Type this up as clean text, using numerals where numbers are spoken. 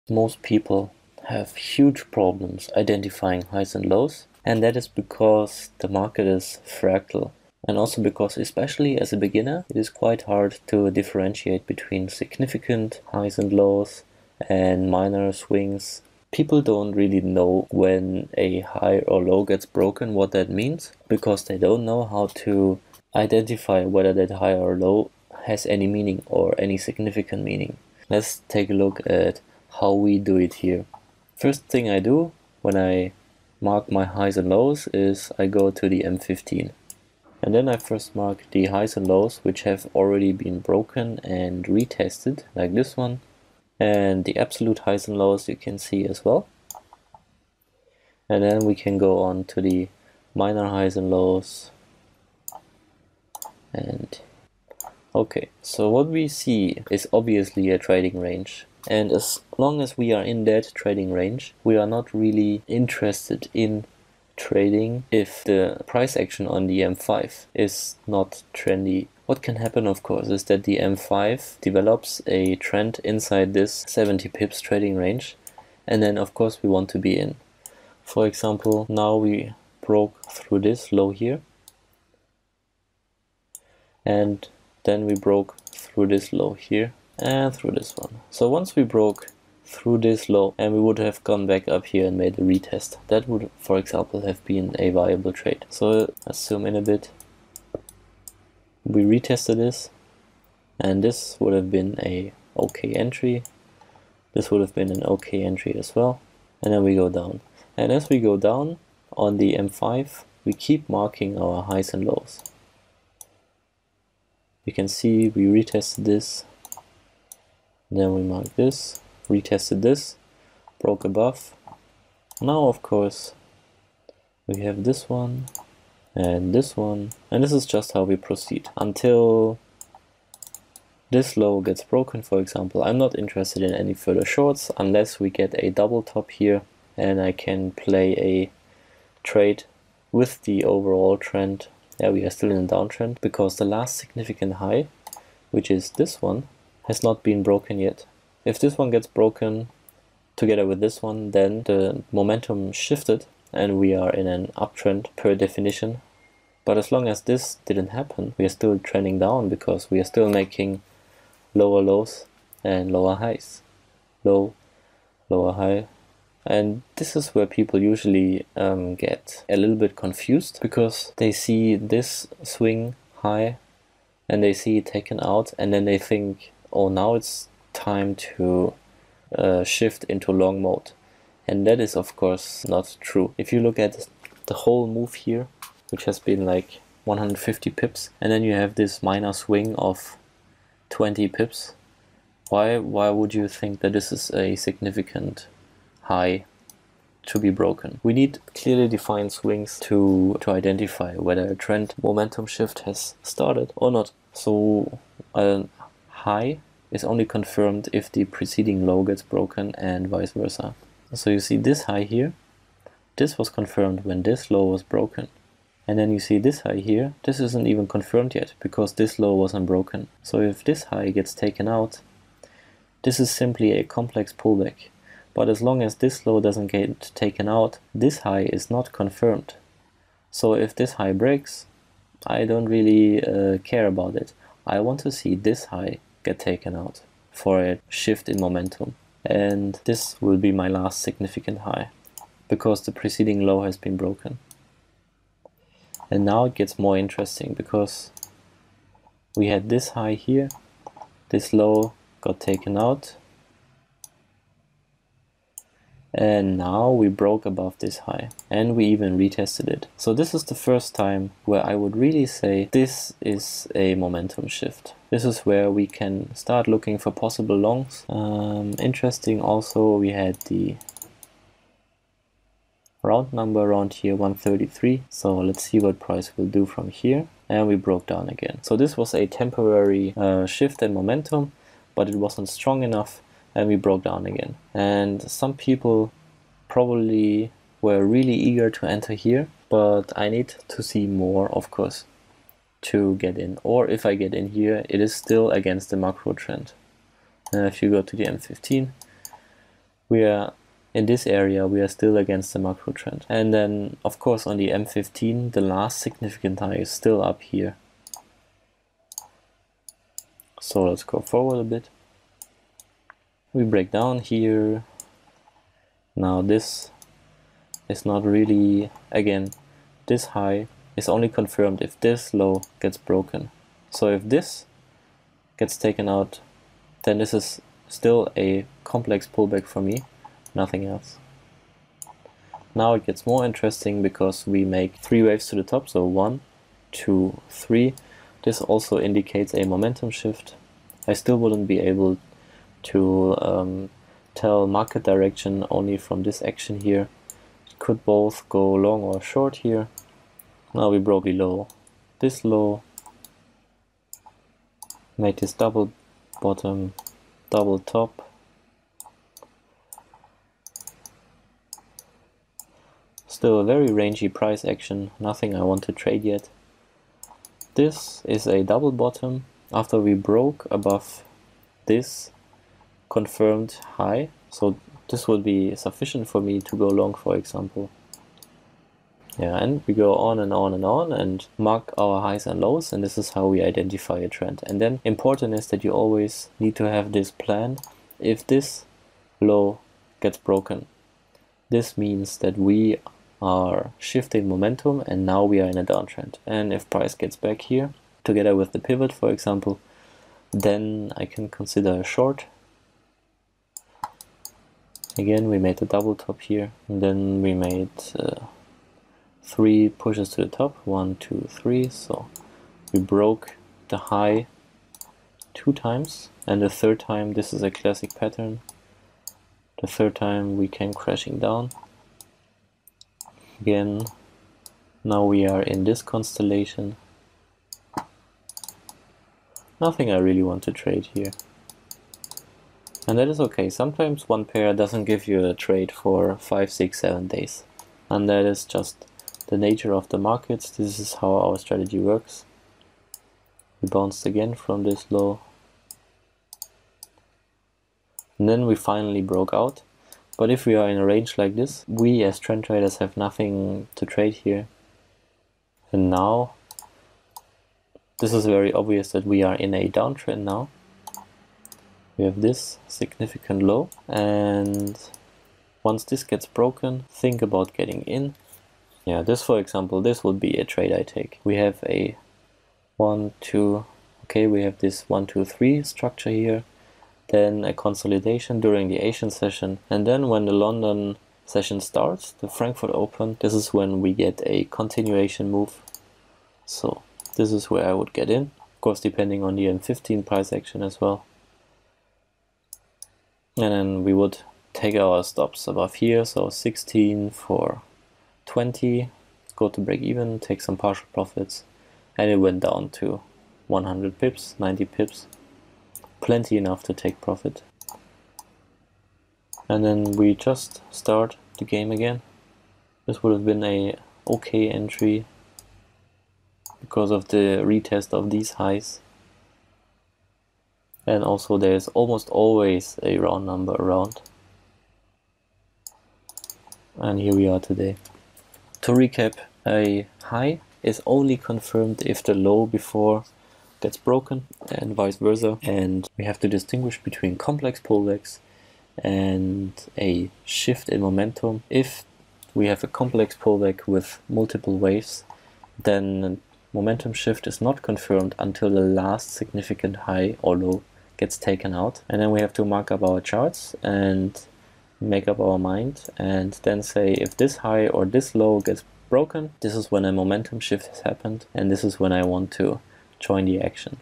Most people have huge problems identifying highs and lows, and that is because the market is fractal, and also because, especially as a beginner, it is quite hard to differentiate between significant highs and lows and minor swings. People don't really know when a high or low gets broken, what that means, because they don't know how to identify whether that high or low has any meaning or any significant meaning. Let's take a look at how we do it here. First thing I do when I mark my highs and lows is I go to the M15. And then I first mark the highs and lows which have already been broken and retested, like this one. And the absolute highs and lows you can see as well. And then we can go on to the minor highs and lows. And okay, so what we see is obviously a trading range. And as long as we are in that trading range, we are not really interested in trading if the price action on the M5 is not trendy. What can happen, of course, is that the M5 develops a trend inside this 70 pips trading range, and then of course we want to be in. For example, now we broke through this low here, and then we broke through this low here and through this one. So once we broke through this low and we would have gone back up here and made a retest, that would, for example, have been a viable trade. So let's zoom in a bit. We retested this, and this would have been a okay entry. This would have been an okay entry as well. And then we go down. And as we go down on the M5, we keep marking our highs and lows. You can see we retested this, then we mark this, retested this, broke above. Now of course we have this one, and this one, and this is just how we proceed until this low gets broken, for example. I'm not interested in any further shorts unless we get a double top here and I can play a trade with the overall trend. Yeah, we are still in a downtrend because the last significant high, which is this one, has not been broken yet. If this one gets broken together with this one, then the momentum shifted and we are in an uptrend per definition. But as long as this didn't happen, we are still trending down because we are still making lower lows and lower highs. Low, lower high. And this is where people usually get a little bit confused, because they see this swing high and they see it taken out, and then they think, oh, now it's time to shift into long mode. And that is of course not true. If you look at the whole move here, which has been like 150 pips, and then you have this minor swing of 20 pips, why would you think that this is a significant high to be broken? We need clearly defined swings to identify whether a trend momentum shift has started or not. So a high is only confirmed if the preceding low gets broken and vice versa. So you see this high here, this was confirmed when this low was broken. And then you see this high here, this isn't even confirmed yet because this low wasn't broken. So if this high gets taken out, this is simply a complex pullback. But as long as this low doesn't get taken out, this high is not confirmed. So if this high breaks, I don't really care about it. I want to see this high get taken out for a shift in momentum. And this will be my last significant high, because the preceding low has been broken. And now it gets more interesting, because we had this high here, this low got taken out, and now we broke above this high and we even retested it. So this is the first time where I would really say this is a momentum shift. This is where we can start looking for possible longs. Interesting also, we had the round number around here, 133. So let's see what price will do from here. And we broke down again. So this was a temporary shift in momentum, but it wasn't strong enough, and we broke down again. And some people probably were really eager to enter here, but I need to see more, of course. to get in, or if I get in here, it is still against the macro trend. And if you go to the M15, we are in this area, we are still against the macro trend. And then of course on the M15, the last significant high is still up here. So let's go forward a bit. We break down here. Now this is not really, again, this high is only confirmed if this low gets broken. So if this gets taken out, then this is still a complex pullback for me, nothing else. Now it gets more interesting because we make 3 waves to the top, so 1, 2, 3. This also indicates a momentum shift. I still wouldn't be able to tell market direction only from this action here. It could both go long or short here. Now we broke below this low, made this double bottom, double top. Still a very rangy price action, nothing I want to trade yet. This is a double bottom after we broke above this confirmed high, so this would be sufficient for me to go long, for example. Yeah, and we go on and on and on and mark our highs and lows, and this is how we identify a trend. And then important is that you always need to have this plan. If this low gets broken, this means that we are shifting momentum and now we are in a downtrend. And if price gets back here, together with the pivot, for example, then I can consider a short. Again, we made a double top here, and then we made 3 pushes to the top, 1, 2, 3. So we broke the high 2 times, and the third time, this is a classic pattern. The third time we came crashing down. Again, now we are in this constellation. Nothing I really want to trade here. And that is okay. Sometimes one pair doesn't give you a trade for 5, 6, 7 days. And that is just the nature of the markets. This is how our strategy works. We bounced again from this low. And then we finally broke out. But if we are in a range like this, we as trend traders have nothing to trade here. And now, this is very obvious that we are in a downtrend now. We have this significant low, and once this gets broken, think about getting in. Yeah, this, for example, this would be a trade I take. We have a 1, 2, okay, we have this 1, 2, 3 structure here. Then a consolidation during the Asian session, and then when the London session starts, the Frankfurt Open, this is when we get a continuation move. So this is where I would get in, of course depending on the M15 price action as well. And then we would take our stops above here, so 16 for 20, go to break even, take some partial profits, and it went down to 100 pips, 90 pips. Plenty enough to take profit. And then we just start the game again. This would have been a okay entry because of the retest of these highs. And also there's almost always a round number around. And here we are today. To recap, a high is only confirmed if the low before gets broken, and vice versa. And we have to distinguish between complex pullbacks and a shift in momentum. If we have a complex pullback with multiple waves, then momentum shift is not confirmed until the last significant high or low gets taken out. And then we have to mark up our charts and make up our mind and then say, if this high or this low gets broken, this is when a momentum shift has happened, and this is when I want to join the action.